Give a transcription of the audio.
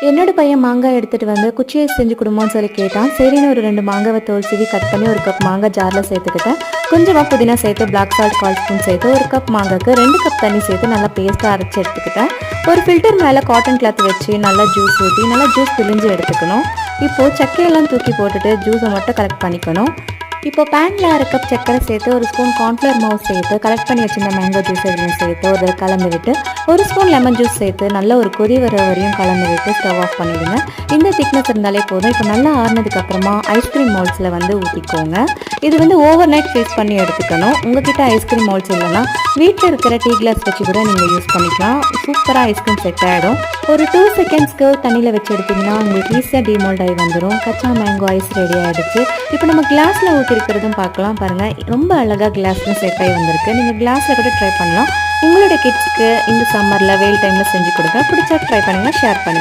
என்னோட பையன் மாங்காய் எடுத்துகிட்டு வந்து குச்சி ஐஸ் செஞ்சு கொடுமான்னு சொல்லி கேட்டான். சரின்னு ஒரு 2 மாங்காவை தோல் சீவி கட் பண்ணி 1 கப் மாங்காய் ஜாரில் சேர்த்துக்கிட்டேன். கொஞ்சமாக புதினா சேர்த்து பிளாக் சால்ட் 1/4 ஸ்பூன் சேர்த்து 1 கப் மாங்காய்க்கு 2 கப் தண்ணி சேர்த்து நல்லா பேஸ்ட்டாக அரைச்சி எடுத்துக்கிட்டேன். ஒரு ஃபில்டர் மேலே காட்டன் கிளாத் வச்சு நல்லா ஜூஸ் ஊற்றி நல்லா ஜூஸ் பிழிஞ்சு எடுத்துக்கணும். இப்போது சக்கையெல்லாம் தூக்கி போட்டுட்டு ஜூஸை மட்டும் கலெக்ட் பண்ணிக்கணும். இப்போ பேனில் 1/2 கப் சர்க்கரை சேர்த்து 1 ஸ்பூன் கார்ன்ஃப்ளவர் மாவு சேர்த்து கலெக்ட் பண்ணி வச்சிருந்த மேங்கோ ஜூஸ் எதுவும் சேர்த்து ஒரு கலந்து விட்டு 1 ஸ்பூன் லெமன் ஜூஸ் சேர்த்து நல்ல ஒரு கொதி வர வரையும் கலந்து விட்டு ஸ்டவ் ஆஃப் பண்ணிவிடுங்க. இந்த திக்னஸ் இருந்தாலே போதும். இப்போ நல்லா ஆறுனதுக்கப்புறமா ஐஸ்கிரீம் மோல்ட்ஸில் வந்து ஊற்றிக்கோங்க. இது வந்து ஓவர் நைட் ஃப்ரீஸ் பண்ணி எடுத்துக்கணும். உங்ககிட்ட ஐஸ்கிரீம் மோல்ட்ஸ் இல்லைன்னா வீட்டில் இருக்கிற டீ கிளாஸ் வச்சு கூட நீங்கள் யூஸ் பண்ணிக்கலாம். சூப்பராக ஐஸ்கிரீம் செட் ஆகிடும். ஒரு 2 செகண்ட்ஸ்க்கு தண்ணியில் வச்சு எடுத்திங்கன்னா உங்களுக்கு ஈஸியாக டிமோல்ட் ஆகி வந்துடும். கச்சா மேங்கோ ஐஸ் ரெடி ஆகிடுச்சு. இப்போ நம்ம கிளாஸில் இருக்கிறதும் பார்க்கலாம். பாருங்கள், ரொம்ப அழகாக கிளாஸ்ல செட் ஆகி வந்திருக்கு. நீங்கள் கிளாஸில் கூட ட்ரை பண்ணலாம். உங்களோட கிட்ஸ்க்கு இந்த சம்மரில் வெயில் டைமில் செஞ்சு கொடுங்க. பிடிச்சா ட்ரை பண்ணுங்கள், ஷேர் பண்ணுங்கள்.